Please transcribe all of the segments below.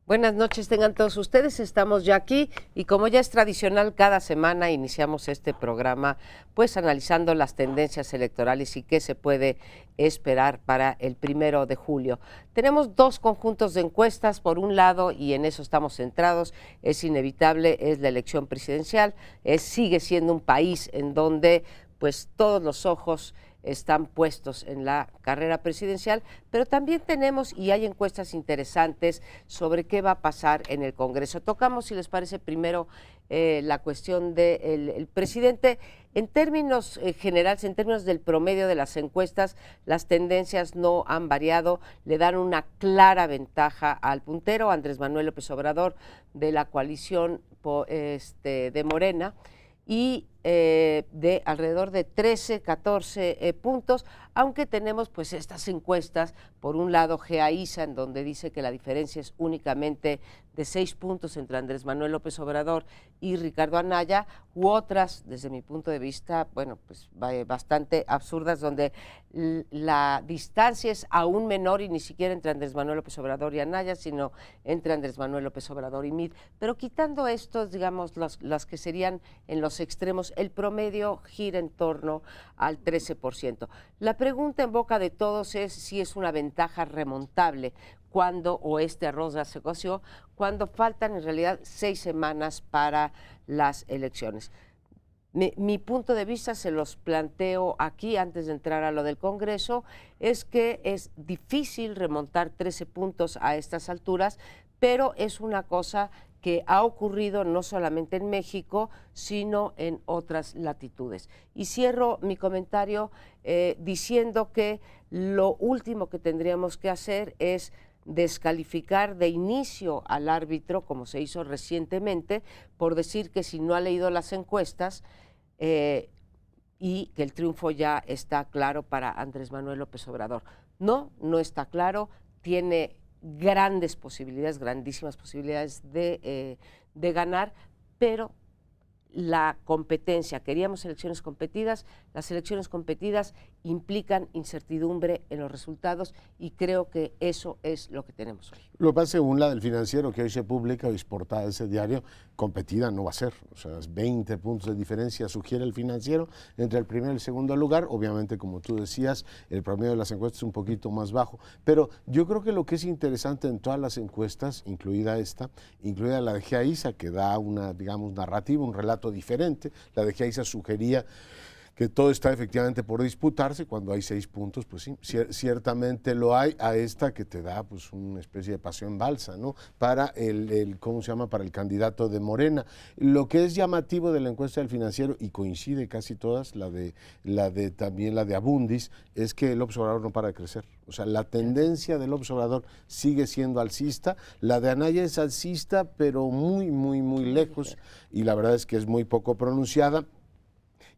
Buenas noches, tengan todos ustedes. Estamos ya aquí y como ya es tradicional, cada semana iniciamos este programa pues analizando las tendencias electorales y qué se puede esperar para el 1 de julio. Tenemos dos conjuntos de encuestas, por un lado, y en eso estamos centrados, es inevitable, es la elección presidencial, sigue siendo un país en donde pues todos los ojos están puestos en la carrera presidencial, pero también tenemos y hay encuestas interesantes sobre qué va a pasar en el Congreso. Tocamos, si les parece, primero la cuestión del presidente. En términos generales, en términos del promedio de las encuestas, las tendencias no han variado, le dan una clara ventaja al puntero, Andrés Manuel López Obrador, de la coalición de Morena, y de alrededor de 13, 14 puntos, aunque tenemos pues estas encuestas, por un lado GEA-ISA, en donde dice que la diferencia es únicamente de 6 puntos entre Andrés Manuel López Obrador y Ricardo Anaya, u otras, desde mi punto de vista, bueno, pues bastante absurdas, donde la distancia es aún menor y ni siquiera entre Andrés Manuel López Obrador y Anaya, sino entre Andrés Manuel López Obrador y Mid. Pero quitando estos, digamos, las que serían en los extremos, el promedio gira en torno al 13%. La pregunta en boca de todos es si es una ventaja remontable cuando, o este arroz ya se coció, cuando faltan en realidad 6 semanas para las elecciones. Mi punto de vista, se los planteo aquí antes de entrar a lo del Congreso, es que es difícil remontar 13 puntos a estas alturas, pero es una cosa que ha ocurrido no solamente en México, sino en otras latitudes. Y cierro mi comentario diciendo que lo último que tendríamos que hacer es descalificar de inicio al árbitro, como se hizo recientemente, por decir que si no ha leído las encuestas y que el triunfo ya está claro para Andrés Manuel López Obrador. No, no está claro, tiene grandes posibilidades, grandísimas posibilidades de ganar, pero la competencia, queríamos elecciones competidas, las elecciones competidas implican incertidumbre en los resultados y creo que eso es lo que tenemos hoy. Lo que pasa, según la del Financiero, que hoy se publica, hoy es portada de ese diario, competida no va a ser. O sea, 20 puntos de diferencia sugiere el Financiero entre el primero y el segundo lugar. Obviamente, como tú decías, el promedio de las encuestas es un poquito más bajo. Pero yo creo que lo que es interesante en todas las encuestas, incluida esta, incluida la de GEA-ISA, que da una, digamos, narrativa, un relato diferente. La de GEA-ISA sugería que todo está efectivamente por disputarse. Cuando hay 6 puntos, pues sí, ciertamente lo hay. A esta que te da pues una especie de pasión balsa, ¿no? Para ¿cómo se llama? Para el candidato de Morena. Lo que es llamativo de la encuesta del Financiero, y coincide casi todas, también la de Abundis, es que el observador no para de crecer. O sea, la tendencia del observador sigue siendo alcista. La de Anaya es alcista, pero muy, muy, muy lejos, y la verdad es que es muy poco pronunciada.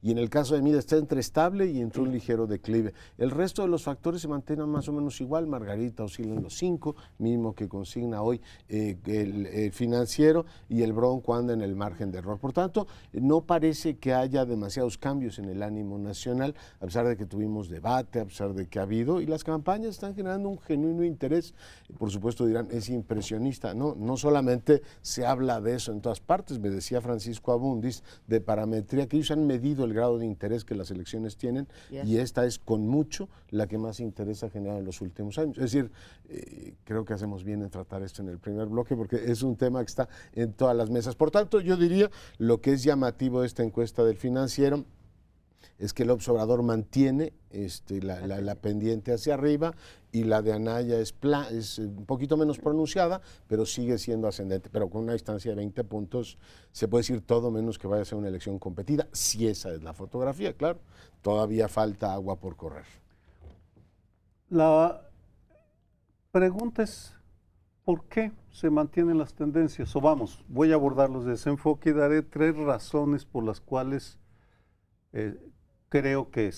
Y en el caso de Mid está entre estable y entre un ligero declive. El resto de los factores se mantienen más o menos igual. Margarita oscila en los 5, mismo que consigna hoy el Financiero, y el Bronco anda en el margen de error. Por tanto, no parece que haya demasiados cambios en el ánimo nacional, a pesar de que tuvimos debate, a pesar de que ha habido, y las campañas están generando un genuino interés. Por supuesto dirán, es impresionista. No solamente se habla de eso en todas partes. Me decía Francisco Abundis de Parametría que ellos han medido el grado de interés que las elecciones tienen, y esta es con mucho la que más interés ha generado en los últimos años. Es decir, creo que hacemos bien en tratar esto en el primer bloque porque es un tema que está en todas las mesas. Por tanto, yo diría, lo que es llamativo de esta encuesta del Financiero es que el observador mantiene la pendiente hacia arriba, y la de Anaya es un poquito menos pronunciada, pero sigue siendo ascendente. Pero con una distancia de 20 puntos se puede decir todo menos que vaya a ser una elección competida, si esa es la fotografía, claro. Todavía falta agua por correr. La pregunta es, ¿por qué se mantienen las tendencias? O vamos, voy a abordarlos de ese enfoque y daré 3 razones por las cuales creo que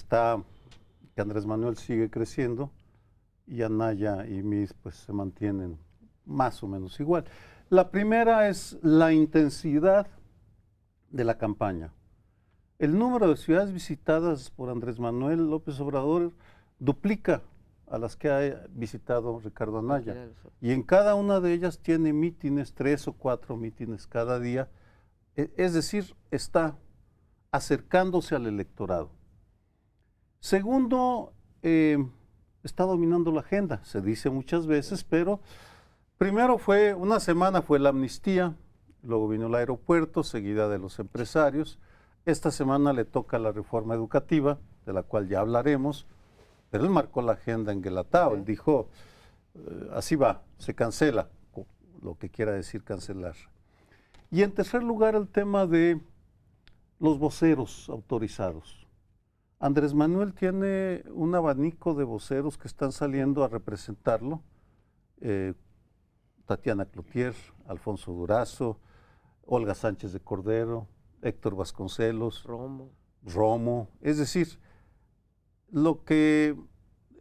Andrés Manuel sigue creciendo y Anaya y Mid pues se mantienen más o menos igual. La primera es la intensidad de la campaña. El número de ciudades visitadas por Andrés Manuel López Obrador duplica a las que ha visitado Ricardo Anaya. Y en cada una de ellas tiene mítines, 3 o 4 mítines cada día. Es decir, está acercándose al electorado. Segundo, está dominando la agenda, se dice muchas veces, pero primero una semana fue la amnistía, luego vino el aeropuerto, seguida de los empresarios. Esta semana le toca la reforma educativa, de la cual ya hablaremos, pero él marcó la agenda en Guelatao. Él dijo, así va, se cancela, lo que quiera decir cancelar. Y en tercer lugar, el tema de los voceros autorizados. Andrés Manuel tiene un abanico de voceros que están saliendo a representarlo. Tatiana Cloutier, Alfonso Durazo, Olga Sánchez de Cordero, Héctor Vasconcelos, Romo. Es decir, lo que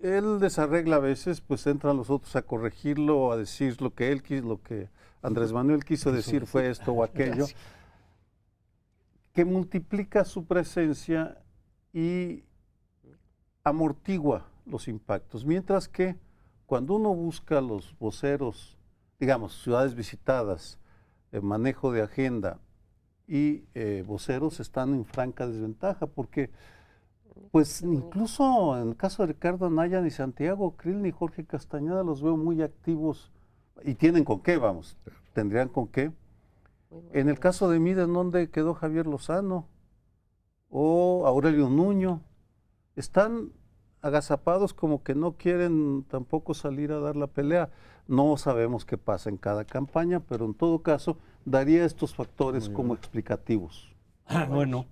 él desarregla a veces, pues entran los otros a corregirlo, a decir lo que él quiso, lo que Andrés Manuel quiso decir fue esto o aquello, que multiplica su presencia y amortigua los impactos. Mientras que cuando uno busca los voceros, digamos, ciudades visitadas, manejo de agenda y voceros están en franca desventaja, porque pues incluso en el caso de Ricardo Anaya, ni Santiago Krill ni Jorge Castañeda los veo muy activos y tienen con qué, vamos, tendrían con qué. En el caso de Mide, ¿en dónde quedó Javier Lozano o Aurelio Nuño? Están agazapados, como que no quieren tampoco salir a dar la pelea. No sabemos qué pasa en cada campaña, pero en todo caso daría estos factores como explicativos. Bueno,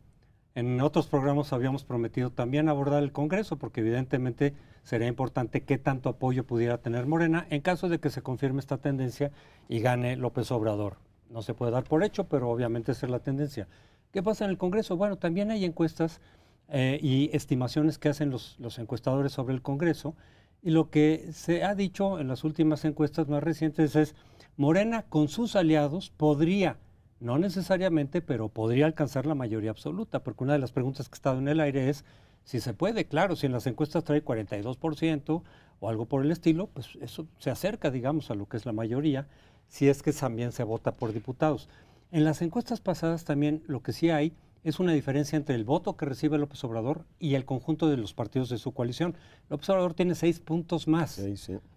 en otros programas habíamos prometido también abordar el Congreso, porque evidentemente sería importante qué tanto apoyo pudiera tener Morena en caso de que se confirme esta tendencia y gane López Obrador. No se puede dar por hecho, pero obviamente esa es la tendencia. ¿Qué pasa en el Congreso? Bueno, también hay encuestas y estimaciones que hacen los encuestadores sobre el Congreso, y lo que se ha dicho en las últimas encuestas más recientes es Morena con sus aliados podría, no necesariamente, pero podría alcanzar la mayoría absoluta, porque una de las preguntas que ha estado en el aire es si se puede. Claro, si en las encuestas trae 42% o algo por el estilo, pues eso se acerca, digamos, a lo que es la mayoría, si es que también se vota por diputados. En las encuestas pasadas también lo que sí hay es una diferencia entre el voto que recibe López Obrador y el conjunto de los partidos de su coalición. López Obrador tiene 6 puntos más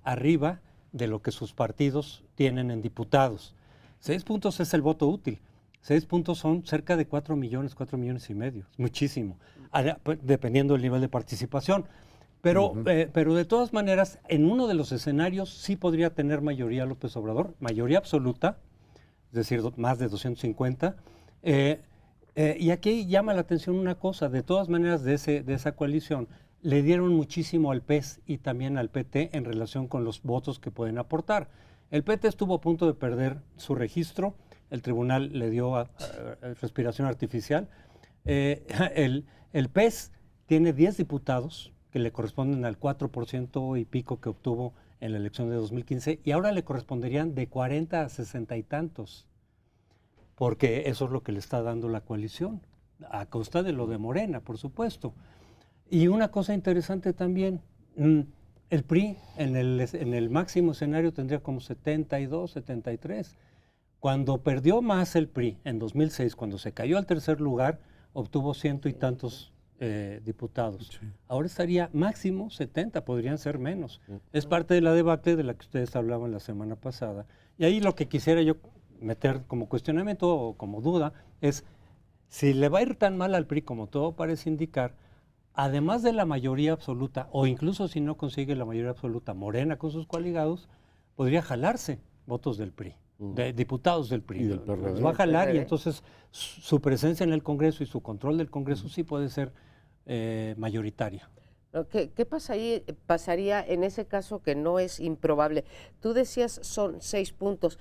arriba de lo que sus partidos tienen en diputados. 6 puntos es el voto útil. 6 puntos son cerca de 4 millones y medio. Muchísimo, dependiendo del nivel de participación. Pero, pero de todas maneras, en uno de los escenarios sí podría tener mayoría López Obrador, mayoría absoluta, es decir, más de 250. Y aquí llama la atención una cosa, de todas maneras de esa coalición, le dieron muchísimo al PES y también al PT en relación con los votos que pueden aportar. El PT estuvo a punto de perder su registro, el tribunal le dio respiración artificial. El PES tiene 10 diputados que le corresponden al 4% y pico que obtuvo en la elección de 2015, y ahora le corresponderían de 40 a 60 y tantos, porque eso es lo que le está dando la coalición, a costa de lo de Morena, por supuesto. Y una cosa interesante también, el PRI en el máximo escenario tendría como 72, 73. Cuando perdió más el PRI en 2006, cuando se cayó al tercer lugar, obtuvo 100 y tantos diputados. Sí. Ahora estaría máximo 70, podrían ser menos. Es parte de la debacle de la que ustedes hablaban la semana pasada. Y ahí lo que quisiera yo meter como cuestionamiento o como duda es, si le va a ir tan mal al PRI como todo parece indicar, además de la mayoría absoluta, o incluso si no consigue la mayoría absoluta, Morena con sus coaligados, podría jalarse votos del PRI, de diputados del PRI. Los va a jalar, y entonces su presencia en el Congreso y su control del Congreso sí puede ser mayoritaria. ¿Qué pasaría en ese caso, que no es improbable? Tú decías son 6 puntos.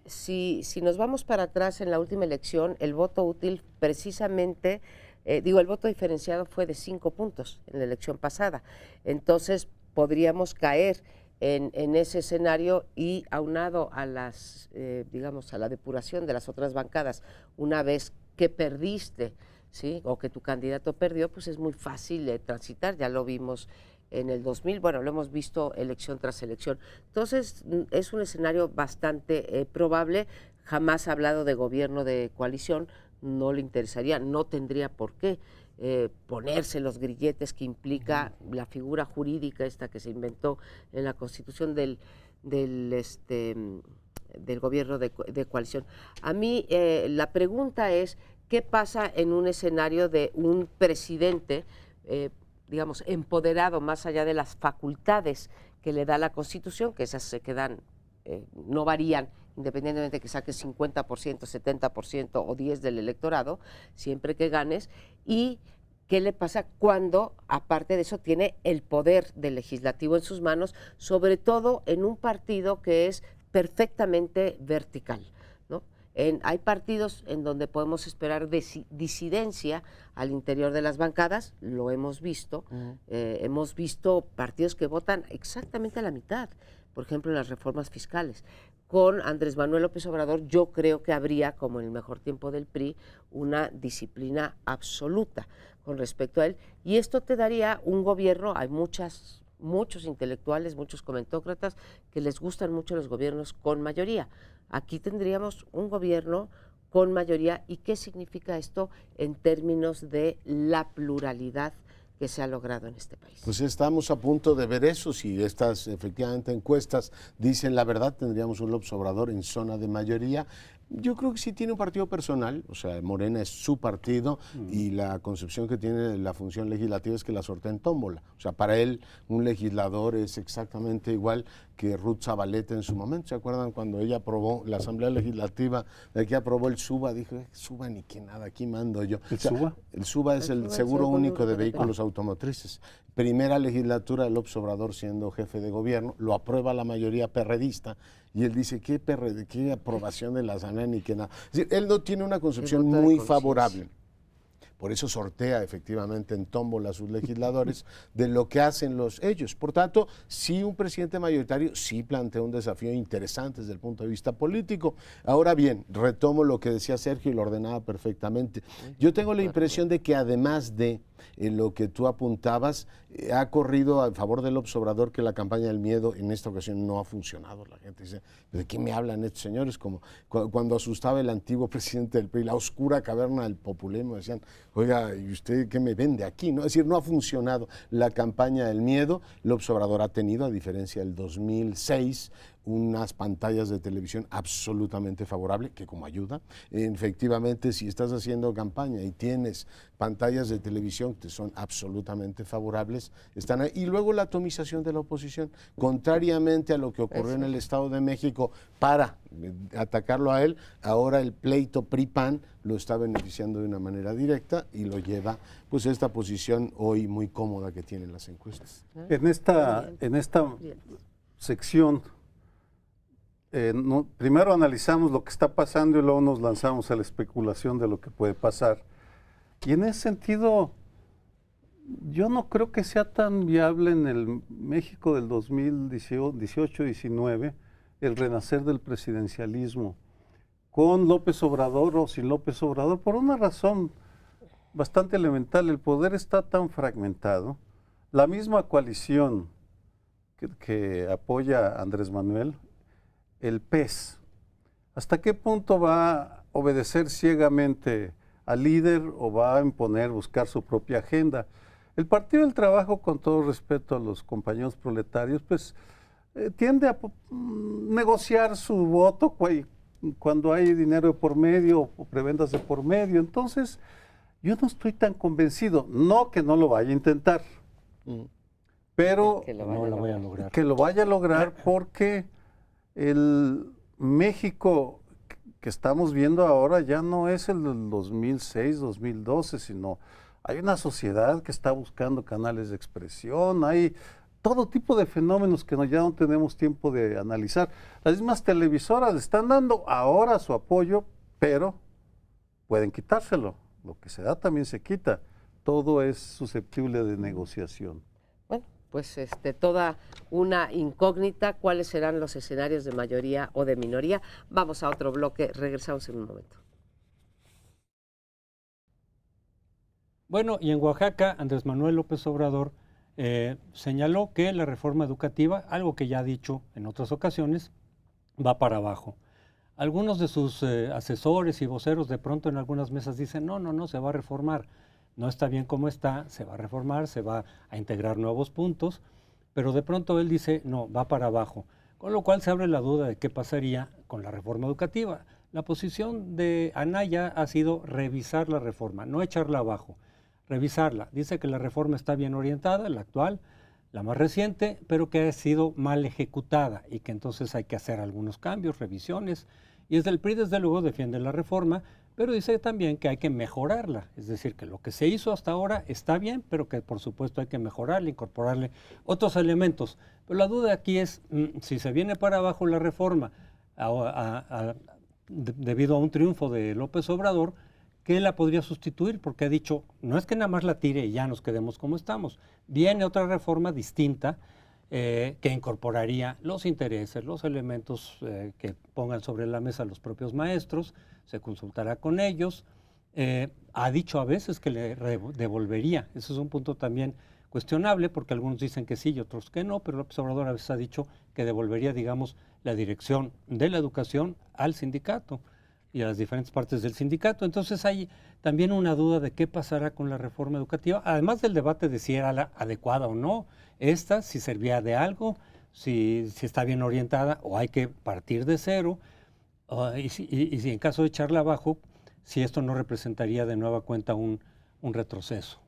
Si nos vamos para atrás en la última elección, el voto útil precisamente, el voto diferenciado fue de 5 puntos en la elección pasada. Entonces podríamos caer en ese escenario, y aunado a las, a la depuración de las otras bancadas, una vez que perdiste, ¿sí?, o que tu candidato perdió, pues es muy fácil transitar. Ya lo vimos en el 2000, bueno, lo hemos visto elección tras elección. Entonces, es un escenario bastante probable. Jamás ha hablado de gobierno de coalición, no le interesaría, no tendría por qué ponerse los grilletes que implica la figura jurídica esta que se inventó en la Constitución del gobierno de coalición. A mí la pregunta es, ¿qué pasa en un escenario de un presidente, digamos, empoderado más allá de las facultades que le da la Constitución, que esas se quedan, no varían, independientemente de que saques 50%, 70% o 10% del electorado, siempre que ganes, y qué le pasa cuando, aparte de eso, tiene el poder del legislativo en sus manos, sobre todo en un partido que es perfectamente vertical, ¿no? Hay partidos en donde podemos esperar disidencia al interior de las bancadas, lo hemos visto, hemos visto partidos que votan exactamente a la mitad, por ejemplo, en las reformas fiscales. Con Andrés Manuel López Obrador yo creo que habría, como en el mejor tiempo del PRI, una disciplina absoluta con respecto a él, y esto te daría un gobierno. Hay muchos intelectuales, muchos comentócratas que les gustan mucho los gobiernos con mayoría. Aquí tendríamos un gobierno con mayoría. ¿Y qué significa esto en términos de la pluralidad que se ha logrado en este país? Pues estamos a punto de ver eso. Si estas efectivamente encuestas dicen la verdad, tendríamos un López Obrador en zona de mayoría. Yo creo que sí tiene un partido personal, o sea, Morena es su partido y la concepción que tiene la función legislativa es que la sortea en tómbola. O sea, para él un legislador es exactamente igual que Ruth Zabaleta en su momento. ¿Se acuerdan cuando ella aprobó, la Asamblea Legislativa de aquí aprobó el SUBA? Dijo, SUBA ni que nada, aquí mando yo. ¿El SUBA? El SUBA es el seguro único de vehículos automotrices. Primera legislatura de López Obrador siendo jefe de gobierno, lo aprueba la mayoría perredista y él dice, ¿qué aprobación de la Asamblea ni que nada? Es decir, él no tiene una concepción muy favorable. Por eso sortea efectivamente en tómbola a sus legisladores de lo que hacen ellos. Por tanto, sí, un presidente mayoritario sí plantea un desafío interesante desde el punto de vista político. Ahora bien, retomo lo que decía Sergio y lo ordenaba perfectamente. Yo tengo la impresión de que además de lo que tú apuntabas, ha corrido a favor del López Obrador que la campaña del miedo en esta ocasión no ha funcionado. La gente dice, ¿de qué me hablan estos señores? Como cuando asustaba el antiguo presidente del PRI, la oscura caverna del populismo, decían, oiga, ¿y usted qué me vende aquí? ¿No? Es decir, no ha funcionado la campaña del miedo. López Obrador ha tenido, a diferencia del 2006, unas pantallas de televisión absolutamente favorables, que como ayuda. Efectivamente, si estás haciendo campaña y tienes pantallas de televisión que son absolutamente favorables, están ahí. Y luego la atomización de la oposición, contrariamente a lo que ocurrió en el Estado de México para atacarlo a él, ahora el pleito PRI-PAN lo está beneficiando de una manera directa y lo lleva pues a esta posición hoy muy cómoda que tienen las encuestas. En esta sección, primero analizamos lo que está pasando y luego nos lanzamos a la especulación de lo que puede pasar. Y en ese sentido, yo no creo que sea tan viable en el México del 2018-19 el renacer del presidencialismo, con López Obrador o sin López Obrador, por una razón bastante elemental. El poder está tan fragmentado. La misma coalición que apoya a Andrés Manuel, el PES, ¿hasta qué punto va a obedecer ciegamente al líder o va a buscar su propia agenda? El Partido del Trabajo, con todo respeto a los compañeros proletarios, pues tiende a negociar su voto cuando hay dinero de por medio o prebendas de por medio. Entonces, yo no estoy tan convencido, no que no lo vaya a intentar, pero que no lo vaya a lograr. Que lo vaya a lograr, porque el México que estamos viendo ahora ya no es el del 2006, 2012, sino hay una sociedad que está buscando canales de expresión, hay todo tipo de fenómenos que ya no tenemos tiempo de analizar. Las mismas televisoras le están dando ahora su apoyo, pero pueden quitárselo. Lo que se da también se quita. Todo es susceptible de negociación. Bueno, pues toda una incógnita, cuáles serán los escenarios de mayoría o de minoría. Vamos a otro bloque, regresamos en un momento. Bueno, y en Oaxaca, Andrés Manuel López Obrador señaló que la reforma educativa, algo que ya ha dicho en otras ocasiones, va para abajo. Algunos de sus asesores y voceros de pronto en algunas mesas dicen, no, se va a reformar. No está bien como está, se va a reformar, se va a integrar nuevos puntos, pero de pronto él dice, no, va para abajo. Con lo cual se abre la duda de qué pasaría con la reforma educativa. La posición de Anaya ha sido revisar la reforma, no echarla abajo, revisarla. Dice que la reforma está bien orientada, la actual, la más reciente, pero que ha sido mal ejecutada y que entonces hay que hacer algunos cambios, revisiones. Y desde el PRI, desde luego, defiende la reforma, pero dice también que hay que mejorarla. Es decir, que lo que se hizo hasta ahora está bien, pero que por supuesto hay que mejorarle, incorporarle otros elementos. Pero la duda aquí es, si se viene para abajo la reforma debido a un triunfo de López Obrador, ¿qué la podría sustituir? Porque ha dicho, no es que nada más la tire y ya nos quedemos como estamos. Viene otra reforma distinta que incorporaría los intereses, los elementos que pongan sobre la mesa los propios maestros, se consultará con ellos. Ha dicho a veces que le devolvería. Ese es un punto también cuestionable porque algunos dicen que sí y otros que no, pero López Obrador a veces ha dicho que devolvería, digamos, la dirección de la educación al sindicato y a las diferentes partes del sindicato. Entonces hay también una duda de qué pasará con la reforma educativa, además del debate de si era la adecuada o no, si servía de algo, si está bien orientada o hay que partir de cero, y si en caso de echarla abajo, si esto no representaría de nueva cuenta un retroceso.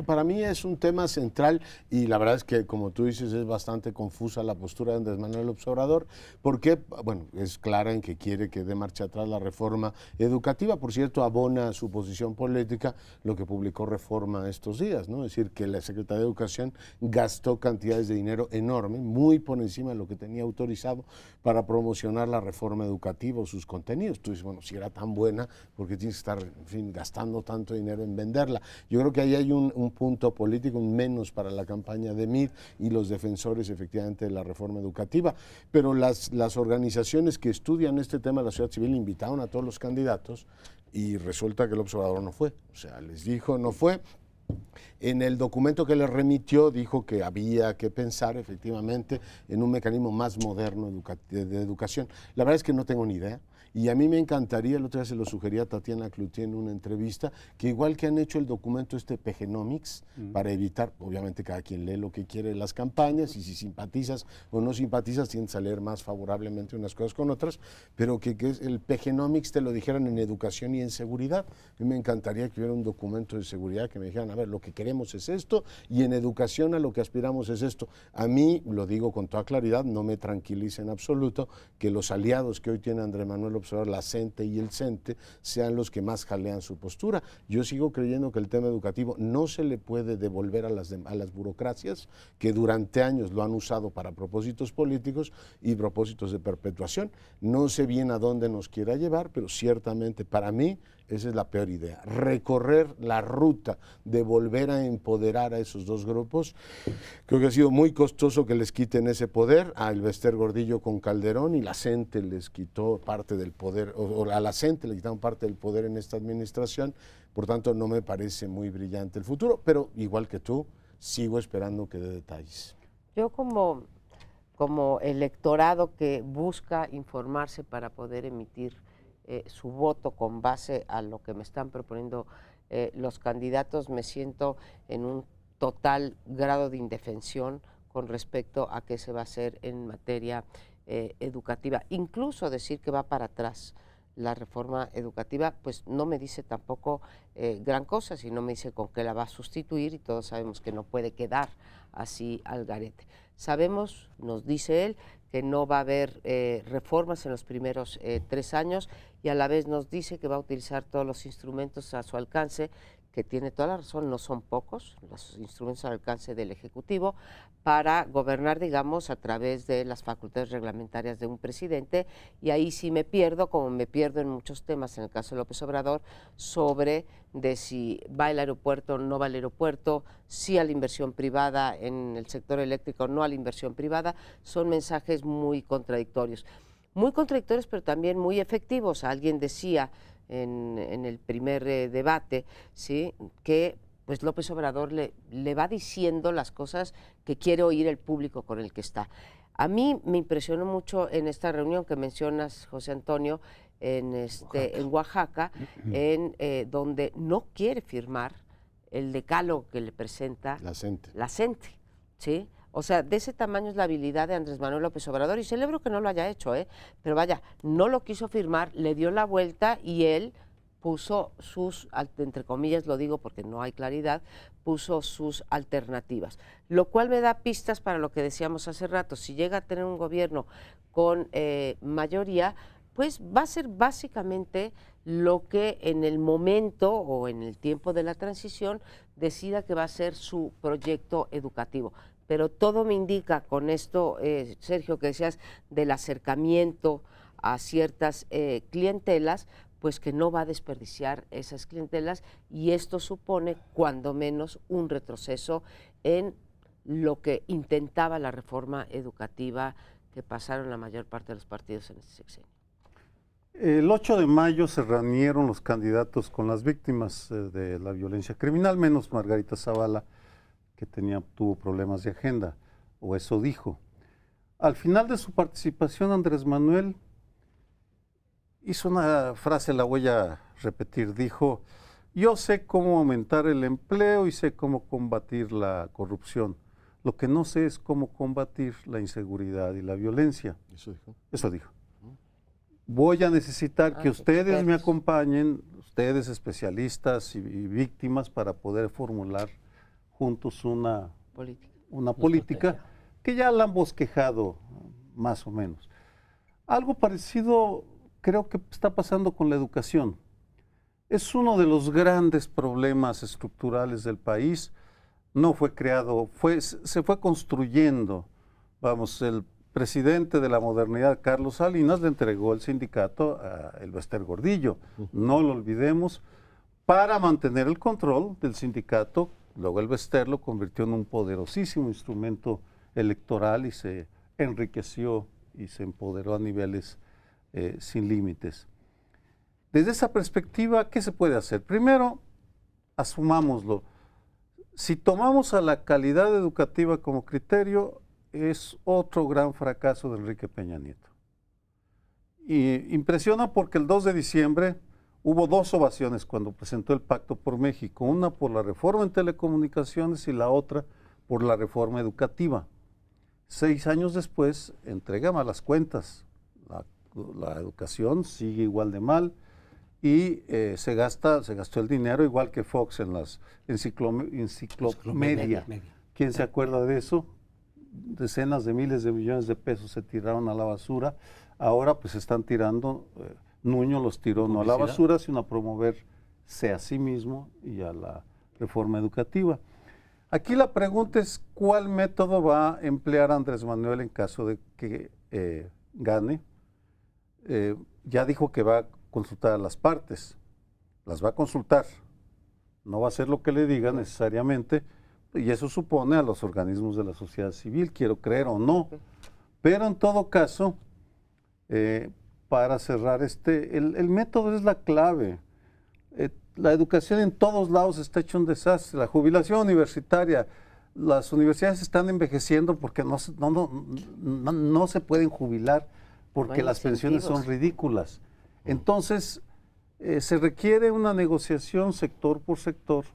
Para mí es un tema central y la verdad es que, como tú dices, es bastante confusa la postura de Andrés Manuel López Obrador, porque, bueno, es clara en que quiere que dé marcha atrás la reforma educativa. Por cierto, abona su posición política lo que publicó Reforma estos días, ¿no? Es decir, que la Secretaría de Educación gastó cantidades de dinero enormes, muy por encima de lo que tenía autorizado para promocionar la reforma educativa o sus contenidos. Tú dices, bueno, si era tan buena, ¿por qué tienes que estar, en fin, gastando tanto dinero en venderla? Yo creo que ahí hay un punto político, un menos para la campaña de Meade y los defensores efectivamente de la reforma educativa, pero las organizaciones que estudian este tema de la sociedad civil invitaron a todos los candidatos y resulta que el observador no fue, o sea, les dijo no fue. En el documento que le remitió dijo que había que pensar efectivamente en un mecanismo más moderno de educación. La verdad es que no tengo ni idea. Y a mí me encantaría, el otro día se lo sugería a Tatiana Cloutier en una entrevista, que igual que han hecho el documento Pegenomics, para evitar, obviamente cada quien lee lo que quiere de las campañas, y si simpatizas o no simpatizas, tiendes a leer más favorablemente unas cosas con otras, pero que el Pegenomics te lo dijeran en educación y en seguridad. A mí me encantaría que hubiera un documento de seguridad que me dijeran, a ver, lo que queremos es esto, y en educación a lo que aspiramos es esto. A mí, lo digo con toda claridad, no me tranquiliza en absoluto que los aliados que hoy tiene Andrés Manuel López Obrador, la CENTE y el CENTE, sean los que más jalean su postura. Yo sigo creyendo que el tema educativo no se le puede devolver a las burocracias que durante años lo han usado para propósitos políticos y propósitos de perpetuación. No sé bien a dónde nos quiera llevar, pero ciertamente para mí esa es la peor idea. Recorrer la ruta de volver a empoderar a esos dos grupos. Creo que ha sido muy costoso que les quiten ese poder. A Elvester Gordillo con Calderón y la CENTE les quitó parte del poder, o a la CENTE le quitaron parte del poder en esta administración. Por tanto, no me parece muy brillante el futuro, pero igual que tú, sigo esperando que dé detalles. Yo como electorado que busca informarse para poder emitir su voto con base a lo que me están proponiendo los candidatos, me siento en un total grado de indefensión con respecto a qué se va a hacer en materia educativa. Incluso decir que va para atrás la reforma educativa, pues no me dice tampoco gran cosa, sino me dice con qué la va a sustituir, y todos sabemos que no puede quedar así al garete. Sabemos, nos dice él, que no va a haber reformas en los primeros 3 años, y a la vez nos dice que va a utilizar todos los instrumentos a su alcance, que tiene toda la razón, no son pocos los instrumentos al alcance del Ejecutivo, para gobernar, digamos, a través de las facultades reglamentarias de un presidente. Y ahí sí me pierdo, como me pierdo en muchos temas, en el caso de López Obrador, sobre de si va el aeropuerto o no va el aeropuerto, sí a la inversión privada en el sector eléctrico, no a la inversión privada. Son mensajes muy contradictorios, pero también muy efectivos. Alguien decía en el primer debate, ¿sí?, que pues López Obrador le va diciendo las cosas que quiere oír el público con el que está. A mí me impresionó mucho en esta reunión que mencionas, José Antonio, en Oaxaca, donde no quiere firmar el decálogo que le presenta la CENTE, ¿sí? O sea, de ese tamaño es la habilidad de Andrés Manuel López Obrador, y celebro que no lo haya hecho, pero vaya, no lo quiso firmar, le dio la vuelta y él puso sus, entre comillas lo digo porque no hay claridad, puso sus alternativas, lo cual me da pistas para lo que decíamos hace rato. Si llega a tener un gobierno con mayoría, pues va a ser básicamente lo que en el momento o en el tiempo de la transición decida que va a ser su proyecto educativo. Pero todo me indica con esto, Sergio, que decías del acercamiento a ciertas clientelas, pues que no va a desperdiciar esas clientelas, y esto supone cuando menos un retroceso en lo que intentaba la reforma educativa que pasaron la mayor parte de los partidos en este sexenio. El 8 de mayo se reunieron los candidatos con las víctimas de la violencia criminal, menos Margarita Zavala, que tuvo problemas de agenda, o eso dijo. Al final de su participación, Andrés Manuel hizo una frase, la voy a repetir, dijo: yo sé cómo aumentar el empleo y sé cómo combatir la corrupción. Lo que no sé es cómo combatir la inseguridad y la violencia. ¿Eso dijo? Eso dijo. Voy a necesitar que ustedes me acompañen, ustedes especialistas y víctimas, para poder formular juntos una política que ya la han bosquejado más o menos. Algo parecido creo que está pasando con la educación. Es uno de los grandes problemas estructurales del país. No fue creado, se fue construyendo. Vamos, el presidente de la modernidad, Carlos Salinas, le entregó el sindicato a Elbester Gordillo, no lo olvidemos, para mantener el control del sindicato. Luego Elbester lo convirtió en un poderosísimo instrumento electoral y se enriqueció y se empoderó a niveles sin límites. Desde esa perspectiva, ¿qué se puede hacer? Primero, asumámoslo. Si tomamos a la calidad educativa como criterio, es otro gran fracaso de Enrique Peña Nieto. Y impresiona porque el 2 de diciembre hubo 2 ovaciones cuando presentó el Pacto por México, una por la reforma en telecomunicaciones y la otra por la reforma educativa. 6 años después, entrega malas cuentas. La educación sigue igual de mal y se gastó el dinero igual que Fox en las enciclomedia. ¿Quién se acuerda de eso? Decenas de miles de millones de pesos se tiraron a la basura. Ahora pues están tirando, Nuño los tiró no a la basura, sino a promoverse a sí mismo y a la reforma educativa. Aquí la pregunta es: ¿cuál método va a emplear Andrés Manuel en caso de que gane? Ya dijo que va a consultar a las partes, las va a consultar, no va a hacer lo que le diga necesariamente, y eso supone a los organismos de la sociedad civil, quiero creer o no, pero en todo caso, para cerrar el método es la clave. La educación en todos lados está hecho un desastre, la jubilación universitaria, las universidades están envejeciendo porque no se pueden jubilar porque las pensiones son ridículas. Entonces, se requiere una negociación sector por sector.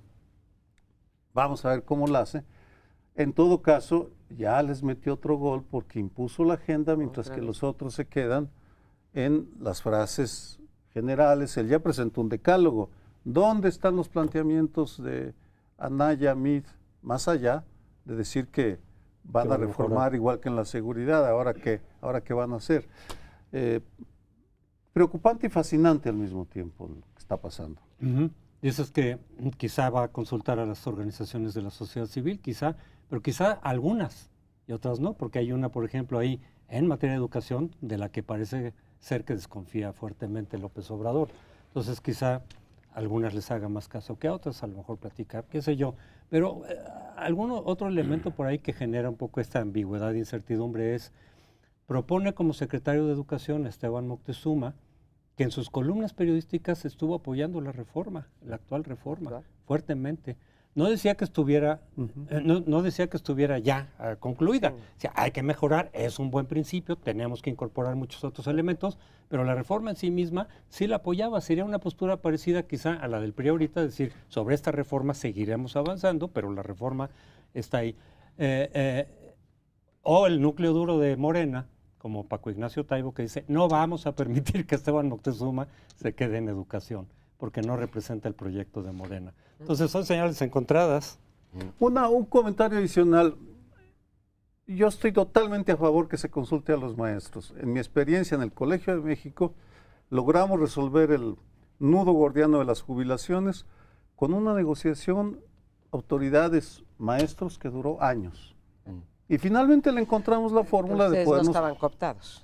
Vamos a ver cómo la hace. En todo caso, ya les metió otro gol porque impuso la agenda, mientras que los otros se quedan en las frases generales. Él ya presentó un decálogo. ¿Dónde están los planteamientos de Anaya, Meade, más allá de decir que van a reformar igual que en la seguridad? ¿Ahora qué van a hacer? Preocupante y fascinante al mismo tiempo lo que está pasando. Y eso es que quizá va a consultar a las organizaciones de la sociedad civil, pero quizá algunas y otras no, porque hay una, por ejemplo, ahí en materia de educación de la que parece ser que desconfía fuertemente López Obrador. Entonces quizá algunas les haga más caso que a otras, a lo mejor platicar, qué sé yo. Pero algún otro elemento por ahí que genera un poco esta ambigüedad e incertidumbre es: propone como secretario de Educación a Esteban Moctezuma, que en sus columnas periodísticas estuvo apoyando la reforma, la actual reforma, fuertemente. no decía que estuviera, no decía que estuviera ya concluida. O sea, hay que mejorar, es un buen principio, tenemos que incorporar muchos otros elementos, pero la reforma en sí misma sí la apoyaba. Sería una postura parecida quizá a la del PRI ahorita, decir, sobre esta reforma seguiremos avanzando, pero la reforma está ahí. O el núcleo duro de Morena, como Paco Ignacio Taibo, que dice, no vamos a permitir que Esteban Moctezuma se quede en educación, porque no representa el proyecto de Morena. Entonces son señales encontradas. Un comentario adicional. Yo estoy totalmente a favor que se consulte a los maestros. En mi experiencia en el Colegio de México, logramos resolver el nudo gordiano de las jubilaciones con una negociación autoridades maestros que duró años. Y finalmente le encontramos la fórmula de podernos... no estaban cooptados.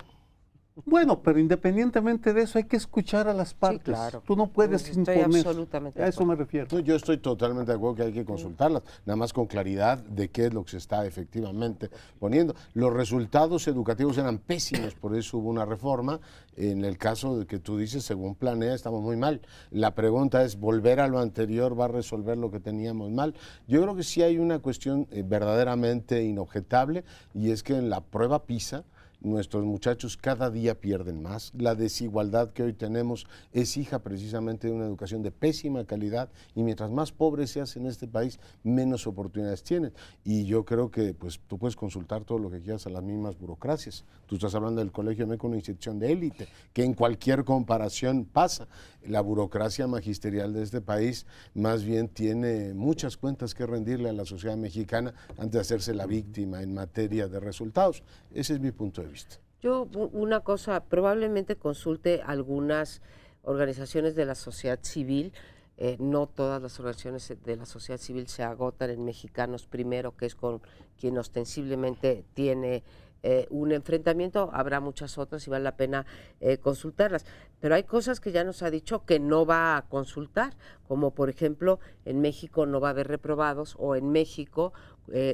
Bueno, pero independientemente de eso hay que escuchar a las partes. Sí, claro. Tú no puedes Estoy imponer. absolutamente de A eso me refiero. No, yo estoy totalmente de acuerdo que hay que consultarlas, nada más con claridad de qué es lo que se está efectivamente poniendo. Los resultados educativos eran pésimos, por eso hubo una reforma. En el caso de que tú dices, según planea, estamos muy mal. La pregunta es, ¿volver a lo anterior va a resolver lo que teníamos mal? Yo creo que sí hay una cuestión verdaderamente inobjetable, y es que en la prueba PISA, nuestros muchachos cada día pierden más. La desigualdad que hoy tenemos es hija precisamente de una educación de pésima calidad, y mientras más pobre seas en este país, menos oportunidades tienes. Y yo creo que pues tú puedes consultar todo lo que quieras a las mismas burocracias. Tú estás hablando del Colegio de México, una institución de élite, que en cualquier comparación pasa. La burocracia magisterial de este país más bien tiene muchas cuentas que rendirle a la sociedad mexicana antes de hacerse la víctima en materia de resultados. Ese es mi punto de vista. Yo, una cosa, probablemente consulte algunas organizaciones de la sociedad civil. No todas las organizaciones de la sociedad civil se agotan en Mexicanos Primero, que es con quien ostensiblemente tiene un enfrentamiento. Habrá muchas otras y vale la pena consultarlas. Pero hay cosas que ya nos ha dicho que no va a consultar, como por ejemplo, en México no va a haber reprobados, o en México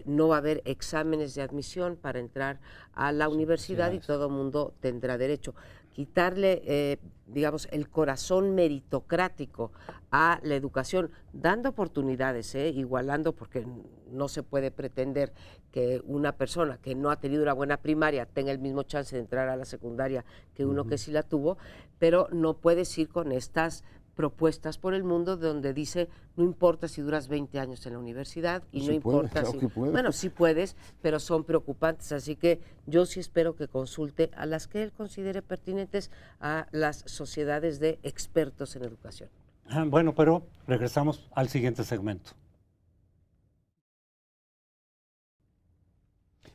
no va a haber exámenes de admisión para entrar a la universidad, y todo el mundo tendrá derecho. Quitarle, digamos, el corazón meritocrático a la educación, dando oportunidades, igualando, porque no se puede pretender que una persona que no ha tenido una buena primaria tenga el mismo chance de entrar a la secundaria que uno que sí la tuvo, pero no puedes ir con estas propuestas por el mundo donde dice, no importa si duras 20 años en la universidad y Sí no importa puede, claro que puede. Bueno, sí puedes, pero son preocupantes, así que yo sí espero que consulte a las que él considere pertinentes, a las sociedades de expertos en educación. Bueno, pero regresamos al siguiente segmento.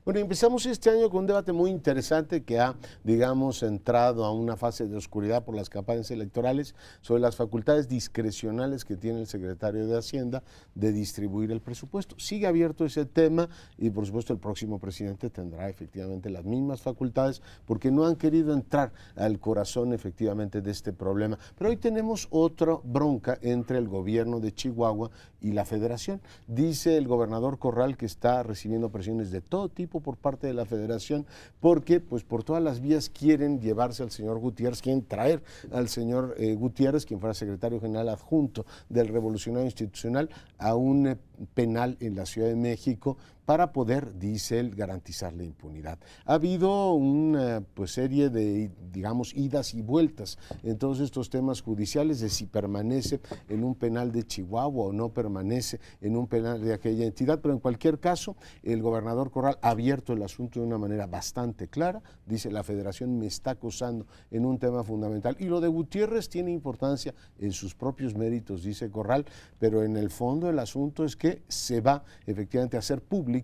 Bueno, empezamos este año con un debate muy interesante que ha, digamos, entrado a una fase de oscuridad por las campañas electorales sobre las facultades discrecionales que tiene el secretario de Hacienda de distribuir el presupuesto. Sigue abierto ese tema y, por supuesto, el próximo presidente tendrá efectivamente las mismas facultades porque no han querido entrar al corazón efectivamente de este problema. Pero hoy tenemos otra bronca entre el gobierno de Chihuahua y la Federación. Dice el gobernador Corral que está recibiendo presiones de todo tipo por parte de la Federación, porque pues por todas las vías quieren llevarse al señor Gutiérrez, quieren traer al señor Gutiérrez, quien fuera secretario general adjunto del Revolucionario Institucional, a un penal en la Ciudad de México para poder, dice él, garantizar la impunidad. Ha habido una serie de, digamos, idas y vueltas en todos estos temas judiciales de si permanece en un penal de Chihuahua o no permanece en un penal de aquella entidad, pero en cualquier caso, el gobernador Corral ha abierto el asunto de una manera bastante clara. Dice, la Federación me está acusando en un tema fundamental, y lo de Gutiérrez tiene importancia en sus propios méritos, dice Corral, pero en el fondo el asunto es que se va efectivamente a hacer público,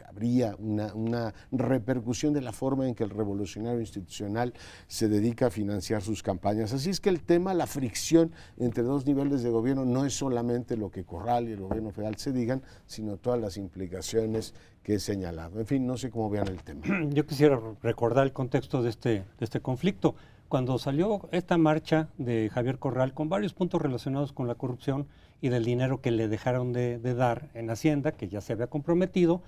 habría una repercusión de la forma en que el Revolucionario Institucional se dedica a financiar sus campañas. Así es que el tema, la fricción entre dos niveles de gobierno, no es solamente lo que Corral y el gobierno federal se digan, sino todas las implicaciones que he señalado. En fin, no sé cómo vean el tema. Yo quisiera recordar el contexto de este conflicto. Cuando salió esta marcha de Javier Corral con varios puntos relacionados con la corrupción y del dinero que le dejaron de dar en Hacienda, que ya se había comprometido,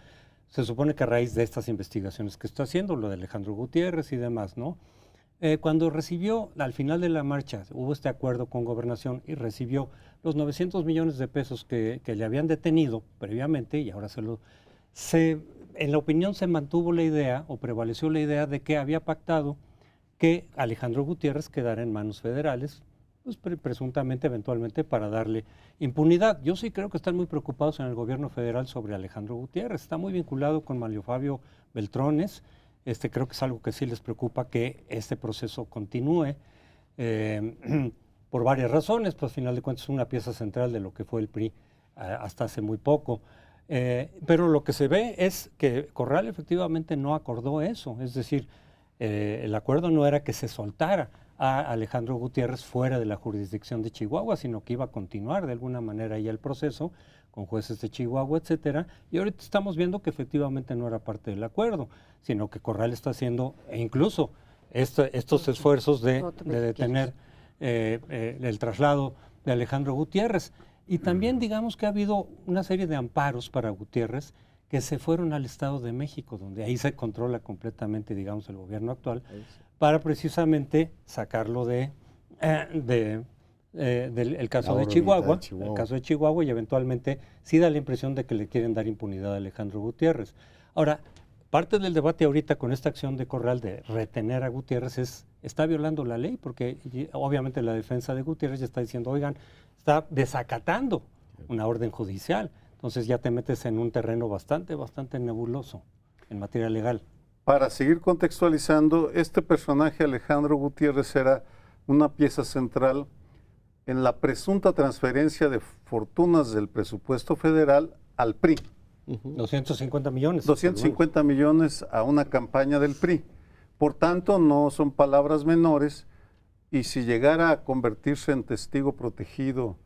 se supone que a raíz de estas investigaciones que está haciendo, lo de Alejandro Gutiérrez y demás, ¿no? Cuando recibió, al final de la marcha, hubo este acuerdo con Gobernación y recibió los 900 millones de pesos que le habían detenido previamente y ahora en la opinión se mantuvo la idea o prevaleció la idea de que había pactado que Alejandro Gutiérrez quedara en manos federales, pues presuntamente, eventualmente, para darle impunidad. Yo sí creo que están muy preocupados en el gobierno federal sobre Alejandro Gutiérrez. Está muy vinculado con Manlio Fabio Beltrones. Creo que es algo que sí les preocupa que este proceso continúe por varias razones, pues al final de cuentas es una pieza central de lo que fue el PRI hasta hace muy poco. Pero lo que se ve es que Corral efectivamente no acordó eso, es decir, el acuerdo no era que se soltara a Alejandro Gutiérrez fuera de la jurisdicción de Chihuahua, sino que iba a continuar de alguna manera ya el proceso con jueces de Chihuahua, etcétera, y ahorita estamos viendo que efectivamente no era parte del acuerdo, sino que Corral está haciendo, e incluso estos esfuerzos de detener el traslado de Alejandro Gutiérrez. Y también digamos que ha habido una serie de amparos para Gutiérrez que se fueron al Estado de México, donde ahí se controla completamente, digamos, el gobierno actual, para precisamente sacarlo del caso de Chihuahua, el caso de Chihuahua, y eventualmente sí da la impresión de que le quieren dar impunidad a Alejandro Gutiérrez. Ahora, parte del debate ahorita con esta acción de Corral de retener a Gutiérrez está violando la ley, porque obviamente la defensa de Gutiérrez ya está diciendo, oigan, está desacatando una orden judicial. Entonces ya te metes en un terreno bastante nebuloso en materia legal. Para seguir contextualizando, este personaje Alejandro Gutiérrez era una pieza central en la presunta transferencia de fortunas del presupuesto federal al PRI. 250 millones. 250 millones a una campaña del PRI. Por tanto, no son palabras menores, y si llegara a convertirse en testigo protegido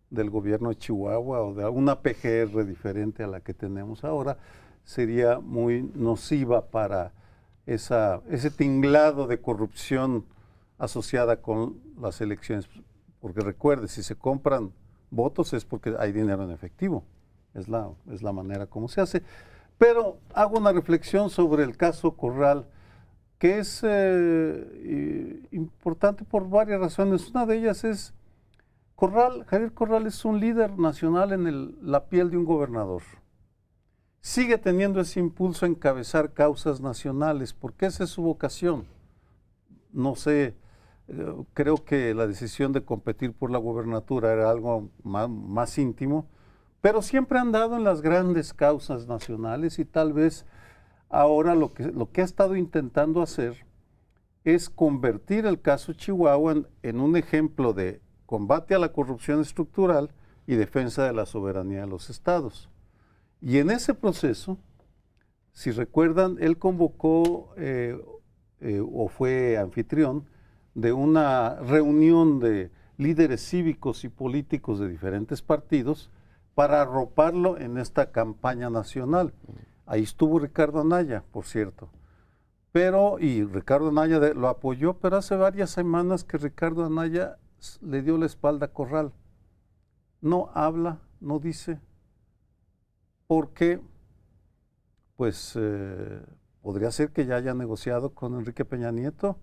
del gobierno de Chihuahua o de alguna PGR diferente a la que tenemos ahora, sería muy nociva para ese tinglado de corrupción asociada con las elecciones. Porque recuerde, si se compran votos es porque hay dinero en efectivo. Es la manera como se hace. Pero hago una reflexión sobre el caso Corral, que es importante por varias razones. Una de ellas es, Javier Corral es un líder nacional en la piel de un gobernador. Sigue teniendo ese impulso a encabezar causas nacionales, porque esa es su vocación. No sé, creo que la decisión de competir por la gobernatura era algo más íntimo, pero siempre ha andado en las grandes causas nacionales, y tal vez ahora lo que ha estado intentando hacer es convertir el caso Chihuahua en un ejemplo de combate a la corrupción estructural y defensa de la soberanía de los estados. Y en ese proceso, si recuerdan, él convocó o fue anfitrión de una reunión de líderes cívicos y políticos de diferentes partidos para arroparlo en esta campaña nacional. Ahí estuvo Ricardo Anaya, por cierto. Y Ricardo Anaya lo apoyó, pero hace varias semanas que Ricardo Anaya le dio la espalda a Corral. No habla, no dice, porque pues podría ser que ya haya negociado con Enrique Peña Nieto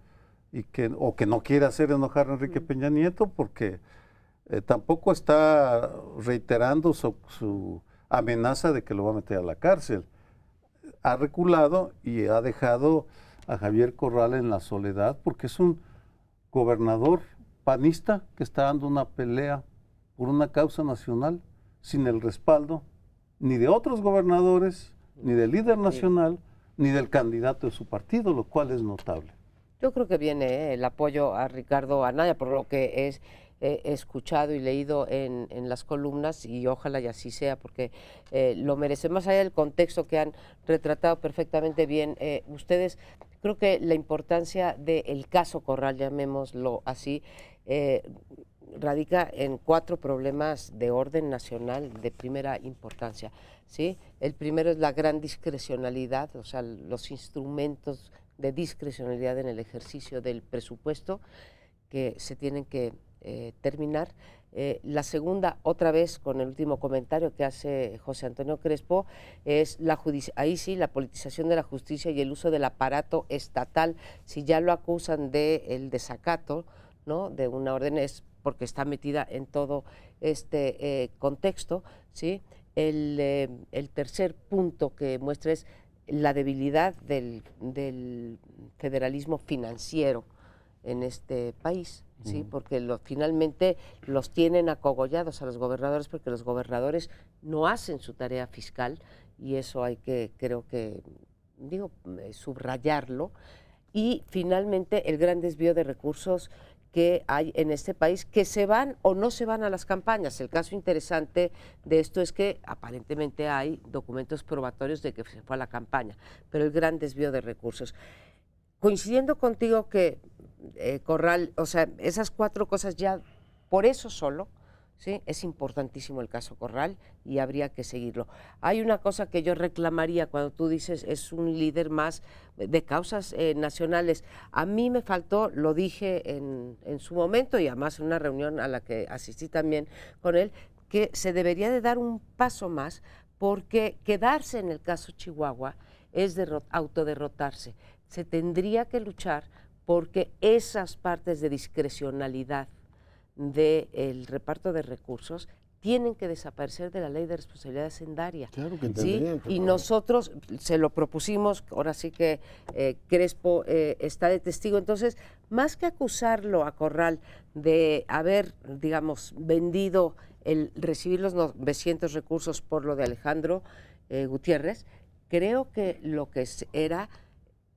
o que no quiera hacer enojar a Enrique Peña Nieto, porque tampoco está reiterando su amenaza de que lo va a meter a la cárcel. Ha reculado y ha dejado a Javier Corral en la soledad, porque es un gobernador panista que está dando una pelea por una causa nacional sin el respaldo ni de otros gobernadores, ni del líder nacional, ni del candidato de su partido, lo cual es notable. Yo creo que viene el apoyo a Ricardo Anaya, por lo que he escuchado y leído en las columnas, y ojalá y así sea, porque lo merece. Más allá del contexto que han retratado perfectamente bien ustedes, creo que la importancia del caso Corral, llamémoslo así, radica en 4 problemas de orden nacional de primera importancia, ¿sí? El primero es la gran discrecionalidad, o sea, los instrumentos de discrecionalidad en el ejercicio del presupuesto que se tienen que terminar. La segunda, otra vez con el último comentario que hace José Antonio Crespo, es ahí sí la politización de la justicia y el uso del aparato estatal. Si ya lo acusan de el desacato, ¿no?, de una orden, es porque está metida en todo este contexto, ¿sí? El tercer punto que muestra es la debilidad del federalismo financiero en este país, ¿sí? Porque finalmente los tienen acogollados a los gobernadores, porque los gobernadores no hacen su tarea fiscal, y eso hay que, creo que, subrayarlo. Y finalmente el gran desvío de recursos que hay en este país, que se van o no se van a las campañas. El caso interesante de esto es que aparentemente hay documentos probatorios de que se fue a la campaña, pero el gran desvío de recursos. Coincidiendo contigo que Corral, o sea, esas 4 cosas ya, por eso solo, ¿sí?, es importantísimo el caso Corral y habría que seguirlo. Hay una cosa que yo reclamaría cuando tú dices es un líder más de causas nacionales. A mí me faltó, lo dije en su momento y además en una reunión a la que asistí también con él, que se debería de dar un paso más, porque quedarse en el caso Chihuahua es autoderrotarse. Se tendría que luchar porque esas partes de discrecionalidad del reparto de recursos tienen que desaparecer de la ley de responsabilidad hacendaria. Claro que ¿sí? tendrían. Y nosotros se lo propusimos, ahora sí que Crespo está de testigo. Entonces, más que acusarlo a Corral de haber, digamos, vendido el recibir los 900 recursos por lo de Alejandro Gutiérrez, creo que lo que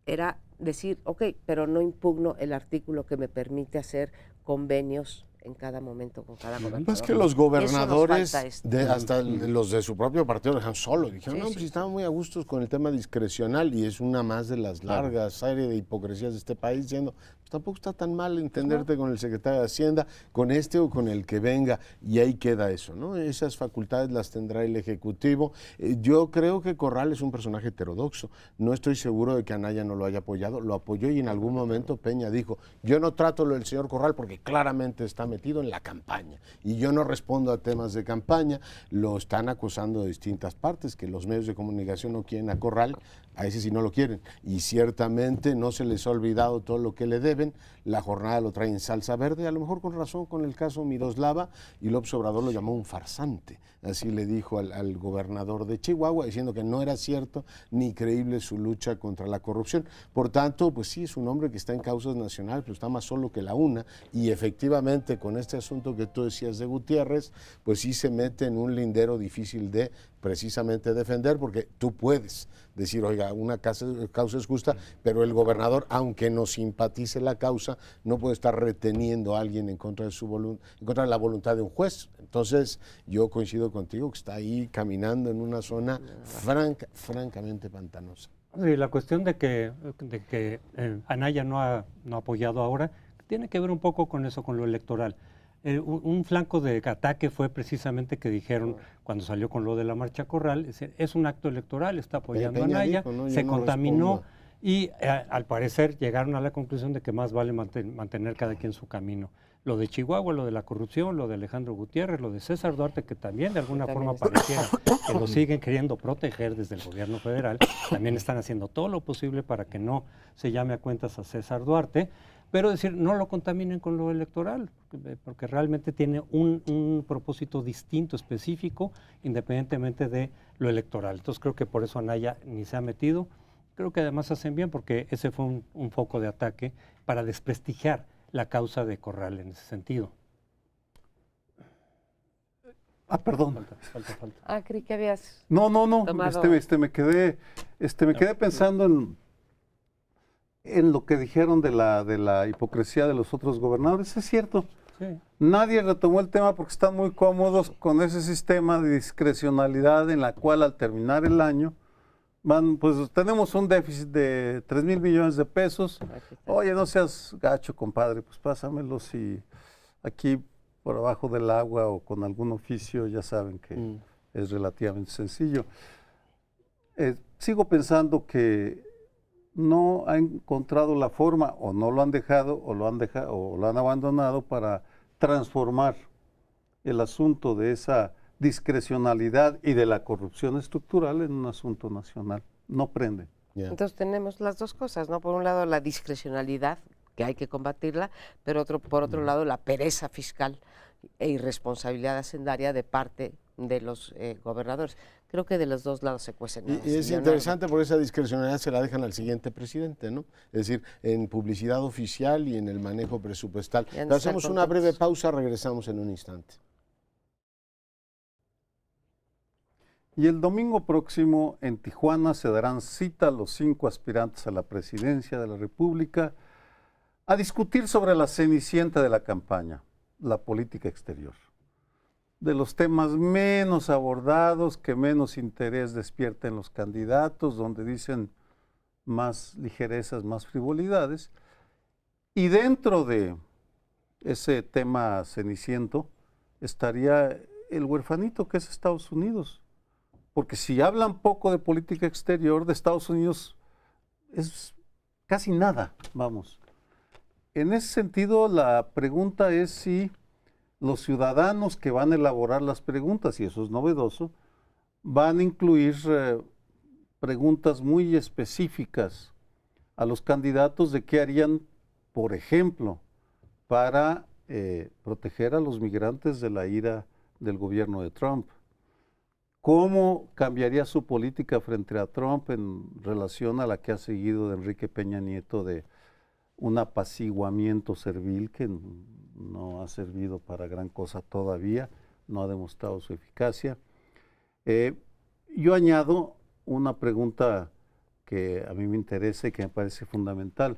era decir, ok, pero no impugno el artículo que me permite hacer convenios en cada momento con cada gobernador. Pues que los gobernadores, falta hasta los de su propio partido, lo dejan solo. Dijeron, Sí, no, sí. pues estaban muy a gustos con el tema discrecional, y es una más de las largas serie de hipocresías de este país, diciendo, pues tampoco está tan mal entenderte con el secretario de Hacienda, con este o con el que venga, y ahí queda eso, ¿no? Esas facultades las tendrá el Ejecutivo. Yo creo que Corral es un personaje heterodoxo. No estoy seguro de que Anaya no lo haya apoyado. Lo apoyó, y en algún momento Peña dijo, yo no trato lo del señor Corral porque claramente está metido en la campaña y yo no respondo a temas de campaña. Lo están acusando de distintas partes, que los medios de comunicación no quieren a Corral, a ese sí no lo quieren, y ciertamente no se les ha olvidado todo lo que le deben. La jornada lo trae en salsa verde, a lo mejor con razón, con el caso Miroslava, y López Obrador lo llamó un farsante, así le dijo al gobernador de Chihuahua, diciendo que no era cierto ni creíble su lucha contra la corrupción. Por tanto, pues sí, es un hombre que está en causas nacionales, pero está más solo que la una, y efectivamente con este asunto que tú decías de Gutiérrez, pues sí se mete en un lindero difícil de precisamente defender, porque tú puedes decir, oiga, una causa es justa, pero el gobernador, aunque no simpatice la causa, no puede estar reteniendo a alguien en contra de en contra de la voluntad de un juez. Entonces, yo coincido contigo que está ahí caminando en una zona francamente pantanosa. Sí, la cuestión de que Anaya no ha apoyado ahora tiene que ver un poco con eso, con lo electoral. Un flanco de ataque fue precisamente que dijeron cuando salió con lo de la marcha Corral, es un acto electoral, está apoyando a Anaya, dijo, ¿no? se Yo no contaminó respondo. y al parecer llegaron a la conclusión de que más vale mantener cada quien su camino. Lo de Chihuahua, lo de la corrupción, lo de Alejandro Gutiérrez, lo de César Duarte, que también de alguna forma pareciera que lo siguen queriendo proteger desde el gobierno federal, también están haciendo todo lo posible para que no se llame a cuentas a César Duarte, pero decir, no lo contaminen con lo electoral, porque realmente tiene un propósito distinto, específico, independientemente de lo electoral. Entonces creo que por eso Anaya ni se ha metido. Creo que además hacen bien, porque ese fue un foco de ataque para desprestigiar la causa de Corral en ese sentido. Perdón. Ah, creí que habías... No. tomado- Me quedé pensando en lo que dijeron de la hipocresía de los otros gobernadores. Es cierto. Sí. Nadie retomó el tema porque están muy cómodos con ese sistema de discrecionalidad en la cual al terminar el año pues tenemos un déficit de 3,000 millones de pesos. Oye, no seas gacho, compadre, pues pásamelos, y aquí por abajo del agua o con algún oficio, ya saben que es relativamente sencillo. Sigo pensando que no ha encontrado la forma, o no lo han dejado, o lo han abandonado para transformar el asunto de esa discrecionalidad y de la corrupción estructural en un asunto nacional. No prende. Ya. Entonces tenemos las dos cosas, ¿no? Por un lado la discrecionalidad, que hay que combatirla, pero por otro lado la pereza fiscal e irresponsabilidad hacendaria de parte de los gobernadores. Creo que de los dos lados se cuecen. Y es interesante porque esa discrecionalidad se la dejan al siguiente presidente, ¿no? Es decir, en publicidad oficial y en el manejo presupuestal. Hacemos una breve pausa, regresamos en un instante. Y el domingo próximo en Tijuana se darán cita los 5 aspirantes a la presidencia de la República a discutir sobre la cenicienta de la campaña, la política exterior. De los temas menos abordados, que menos interés despierta en los candidatos, donde dicen más ligerezas, más frivolidades. Y dentro de ese tema ceniciento estaría el huerfanito que es Estados Unidos. Porque si hablan poco de política exterior de Estados Unidos, es casi nada, vamos. En ese sentido, la pregunta es si los ciudadanos que van a elaborar las preguntas, y eso es novedoso, van a incluir preguntas muy específicas a los candidatos de qué harían, por ejemplo, para proteger a los migrantes de la ira del gobierno de Trump. ¿Cómo cambiaría su política frente a Trump en relación a la que ha seguido de Enrique Peña Nieto de un apaciguamiento servil que no ha servido para gran cosa todavía, no ha demostrado su eficacia? Yo añado una pregunta que a mí me interesa y que me parece fundamental.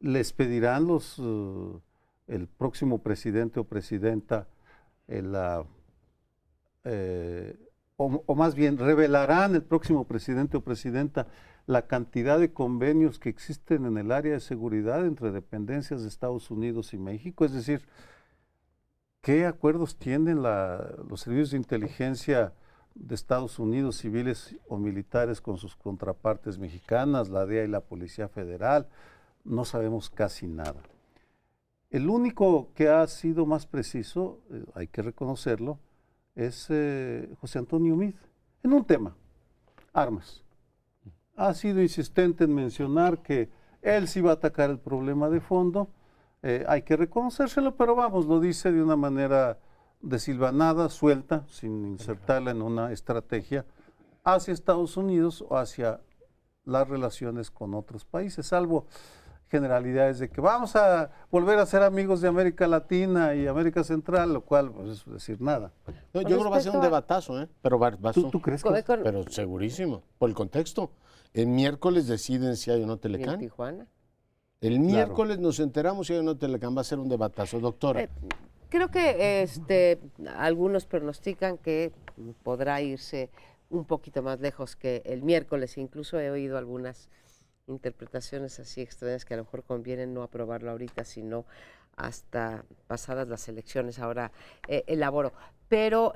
¿Les pedirán el próximo presidente o presidenta o más bien, revelarán el próximo presidente o presidenta la cantidad de convenios que existen en el área de seguridad entre dependencias de Estados Unidos y México? Es decir, ¿qué acuerdos tienen los servicios de inteligencia de Estados Unidos, civiles o militares, con sus contrapartes mexicanas, la DEA y la Policía Federal? No sabemos casi nada. El único que ha sido más preciso, hay que reconocerlo, es José Antonio Meade, en un tema, armas. Ha sido insistente en mencionar que él sí va a atacar el problema de fondo, hay que reconocérselo, pero vamos, lo dice de una manera desilvanada, suelta, sin insertarla en una estrategia hacia Estados Unidos o hacia las relaciones con otros países, salvo generalidades de que vamos a volver a ser amigos de América Latina y América Central, lo cual pues, es decir nada. No, yo creo que va a ser un debatazo, ¿eh? Pero ¿Tú crees que? Pero segurísimo, por el contexto. El miércoles deciden si hay o no Telecán. ¿En Tijuana? El miércoles nos enteramos si hay o no Telecán. Va a ser un debatazo, doctora. Creo que algunos pronostican que podrá irse un poquito más lejos que el miércoles. Incluso he oído algunas interpretaciones así extrañas que a lo mejor conviene no aprobarlo ahorita, sino hasta pasadas las elecciones. Ahora elaboro. Pero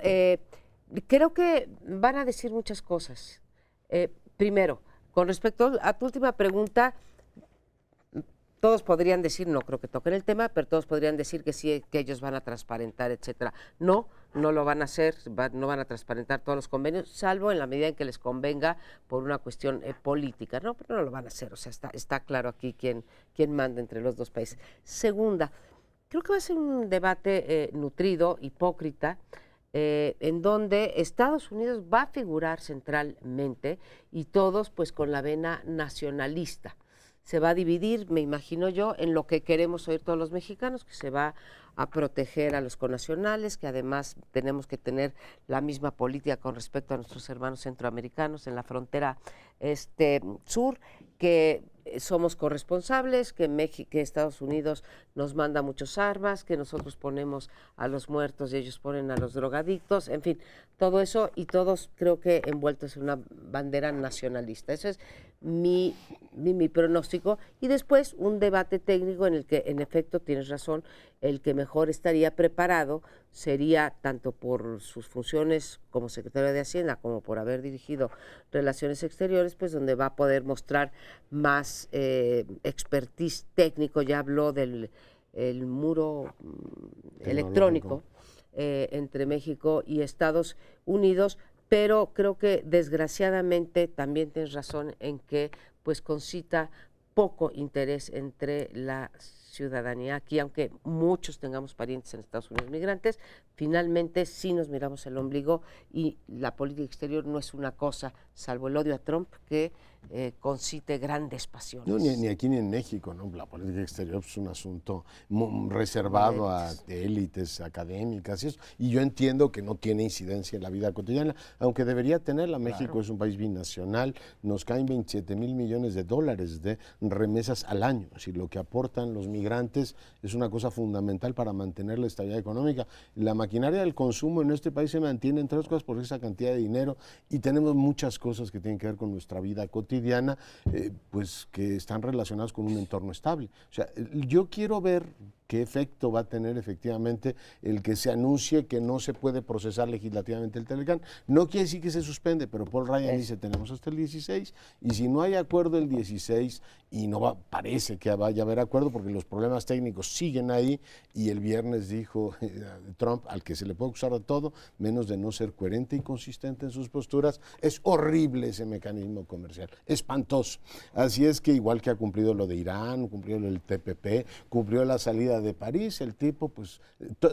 creo que van a decir muchas cosas. Primero, con respecto a tu última pregunta, todos podrían decir, no creo que toquen el tema, pero todos podrían decir que sí, que ellos van a transparentar, etcétera. No lo van a hacer, no van a transparentar todos los convenios, salvo en la medida en que les convenga por una cuestión política, ¿no? Pero no lo van a hacer, o sea, está claro aquí quién manda entre los dos países. Segunda, creo que va a ser un debate nutrido, hipócrita, en donde Estados Unidos va a figurar centralmente y todos pues con la vena nacionalista. Se va a dividir, me imagino yo, en lo que queremos oír todos los mexicanos, que se va a proteger a los connacionales, que además tenemos que tener la misma política con respecto a nuestros hermanos centroamericanos en la frontera sur, que somos corresponsables, que Estados Unidos nos manda muchas armas, que nosotros ponemos a los muertos y ellos ponen a los drogadictos, en fin, todo eso, y todos creo que envueltos en una bandera nacionalista. Eso es mi pronóstico, y después un debate técnico en el que, en efecto, tienes razón, el que mejor estaría preparado sería, tanto por sus funciones como secretario de Hacienda como por haber dirigido Relaciones Exteriores, pues donde va a poder mostrar más expertise técnico. Ya habló del muro electrónico entre México y Estados Unidos, pero creo que desgraciadamente también tienes razón en que pues concita poco interés entre la ciudadanía aquí, aunque muchos tengamos parientes en Estados Unidos migrantes, finalmente sí nos miramos el ombligo y la política exterior no es una cosa, salvo el odio a Trump, que concite grandes pasiones. No, ni aquí ni en México, ¿no? La política exterior es un asunto reservado a élites académicas y eso. Y yo entiendo que no tiene incidencia en la vida cotidiana, aunque debería tenerla. México es un país binacional, nos caen 27,000 millones de dólares de remesas al año. Es decir, lo que aportan los migrantes es una cosa fundamental para mantener la estabilidad económica. La maquinaria del consumo en este país se mantiene, entre otras cosas, por esa cantidad de dinero, y tenemos muchas cosas que tienen que ver con nuestra vida cotidiana, pues que están relacionadas con un entorno estable. O sea, yo quiero ver qué efecto va a tener efectivamente el que se anuncie que no se puede procesar legislativamente el Telecán. No quiere decir que se suspende, pero Paul Ryan dice tenemos hasta el 16 y si no hay acuerdo el 16 y no parece que vaya a haber acuerdo porque los problemas técnicos siguen ahí y el viernes dijo Trump, al que se le puede acusar de todo, menos de no ser coherente y consistente en sus posturas, es horrible ese mecanismo comercial, espantoso. Así es que igual que ha cumplido lo de Irán, cumplió lo del TPP, cumplió la salida de París, el tipo, pues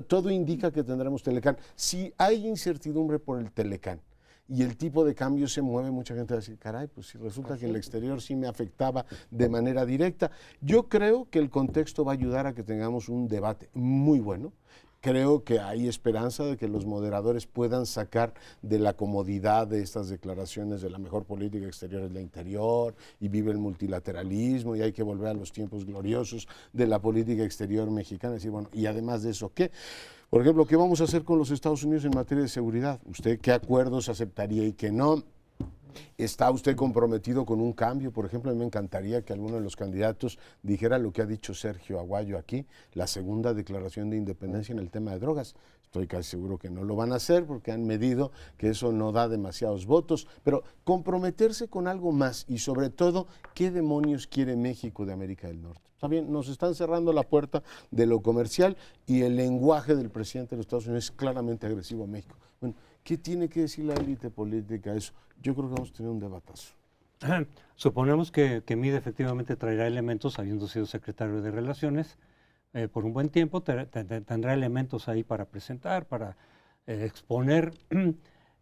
todo indica que tendremos Telecán. Si hay incertidumbre por el Telecán y el tipo de cambio se mueve, mucha gente va a decir, caray, pues si resulta que el exterior sí me afectaba de manera directa. Yo creo que el contexto va a ayudar a que tengamos un debate muy bueno. Creo que hay esperanza de que los moderadores puedan sacar de la comodidad de estas declaraciones de la mejor política exterior es la interior y vive el multilateralismo y hay que volver a los tiempos gloriosos de la política exterior mexicana. Decir, bueno, y además de eso, ¿qué? Por ejemplo, ¿qué vamos a hacer con los Estados Unidos en materia de seguridad? ¿Usted qué acuerdos aceptaría y qué no? ¿Está usted comprometido con un cambio? Por ejemplo, a mí me encantaría que alguno de los candidatos dijera lo que ha dicho Sergio Aguayo aquí, la segunda declaración de independencia en el tema de drogas. Estoy casi seguro que no lo van a hacer porque han medido que eso no da demasiados votos, pero comprometerse con algo más y sobre todo, ¿qué demonios quiere México de América del Norte? Está bien, nos están cerrando la puerta de lo comercial y el lenguaje del presidente de los Estados Unidos es claramente agresivo a México. Bueno, ¿qué tiene que decir la élite política a eso? Yo creo que vamos a tener un debatazo. Suponemos que Mide efectivamente traerá elementos, habiendo sido secretario de Relaciones, por un buen tiempo, tendrá elementos ahí para presentar, para exponer.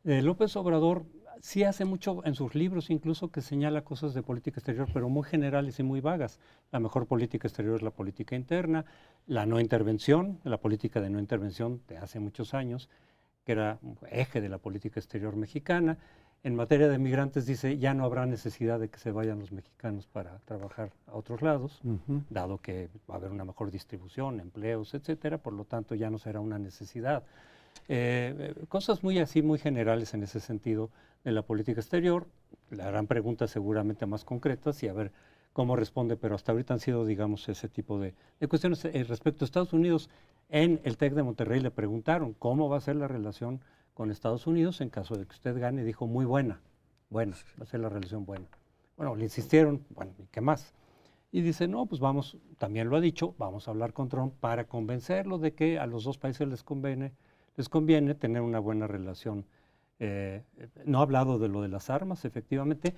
López Obrador sí hace mucho en sus libros, incluso que señala cosas de política exterior, pero muy generales y muy vagas. La mejor política exterior es la política interna, la no intervención, la política de no intervención de hace muchos años, que era un eje de la política exterior mexicana. En materia de migrantes dice, ya no habrá necesidad de que se vayan los mexicanos para trabajar a otros lados, dado que va a haber una mejor distribución, empleos, etcétera, por lo tanto ya no será una necesidad. Cosas muy así, muy generales en ese sentido de la política exterior. Le harán preguntas seguramente más concretas y a ver cómo responde, pero hasta ahorita han sido, digamos, ese tipo de cuestiones. Respecto a Estados Unidos, en el TEC de Monterrey le preguntaron cómo va a ser la relación con Estados Unidos en caso de que usted gane, dijo muy buena, va a ser la relación buena. Bueno, le insistieron, bueno, ¿y qué más? Y dice, no, pues vamos, también lo ha dicho, vamos a hablar con Trump para convencerlo de que a los dos países les conviene tener una buena relación. No ha hablado de lo de las armas, efectivamente.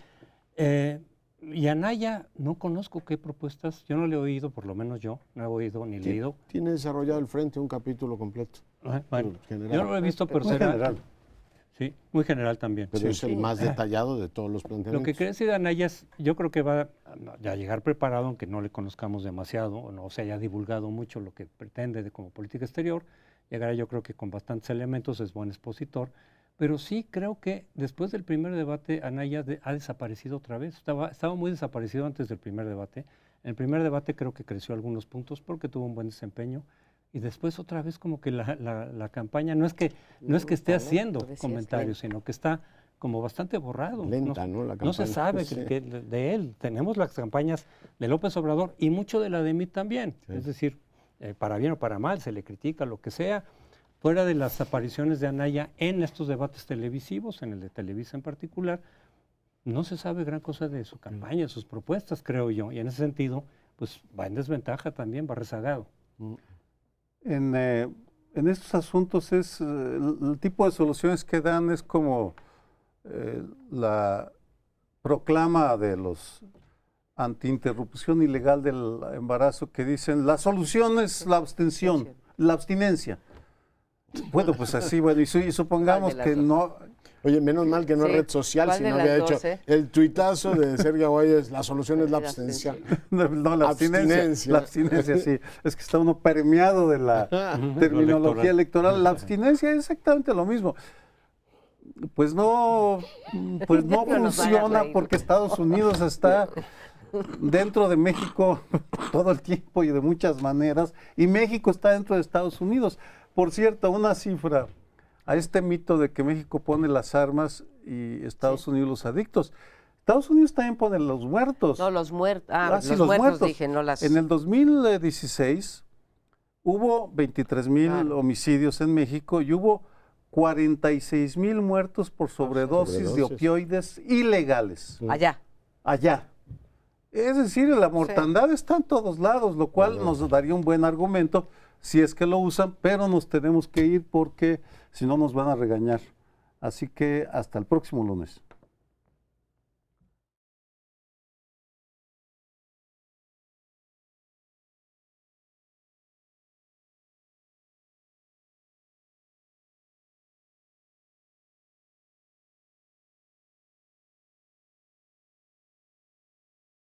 Y Anaya, no conozco qué propuestas, yo no le he oído, por lo menos yo, no he oído ni leído. Tiene desarrollado al frente un capítulo completo. Bueno, yo no lo he visto, pero será general. Sí, muy general también. Pero es el más detallado de todos los planteamientos. Lo que quiere decir Anaya es, yo creo que va a llegar preparado, aunque no le conozcamos demasiado, o no se haya divulgado mucho lo que pretende como política exterior, llegará yo creo que con bastantes elementos, es buen expositor, pero sí creo que después del primer debate Anaya ha desaparecido otra vez, estaba muy desaparecido antes del primer debate. En el primer debate creo que creció algunos puntos porque tuvo un buen desempeño, y después otra vez como que la campaña no es que esté haciendo comentarios, sino que está como bastante borrado. Lenta, ¿no? La campaña. No se sabe de él. Tenemos las campañas de López Obrador y mucho de la de Mid también. Sí. Es decir, para bien o para mal, se le critica lo que sea. Fuera de las apariciones de Anaya en estos debates televisivos, en el de Televisa en particular, no se sabe gran cosa de su campaña, sus propuestas, creo yo. Y en ese sentido, pues va en desventaja también, va rezagado. en estos asuntos es el tipo de soluciones que dan es como la proclama de los antiinterrupción ilegal del embarazo, que dicen la solución es la abstención, la abstinencia. Bueno, pues así, bueno, y supongamos que no. Oye, menos mal que no es Sí. red social, ¿Cuál si de no las había hecho dos, el tuitazo de Sergio Aguayo, la solución es la abstención. No, la abstinencia. La abstinencia, sí. Es que está uno permeado de la terminología electoral. La abstinencia es exactamente lo mismo. Pues no No nos hagas funciona reír. porque Estados Unidos está dentro de México todo el tiempo y de muchas maneras, y México está dentro de Estados Unidos. Por cierto, una cifra a este mito de que México pone las armas y Estados Unidos los adictos. Estados Unidos también pone los muertos. No, los muertos. Sí, los los muertos, muertos. dije, no las... En el 2016 hubo 23,000 Claro. homicidios en México y hubo 46,000 muertos por sobredosis de sobredosis. opioides ilegales. Allá. Allá. Es decir, la mortandad está en todos lados, lo cual nos daría un buen argumento si es que lo usan, pero nos tenemos que ir porque si no nos van a regañar. Así que hasta el próximo lunes.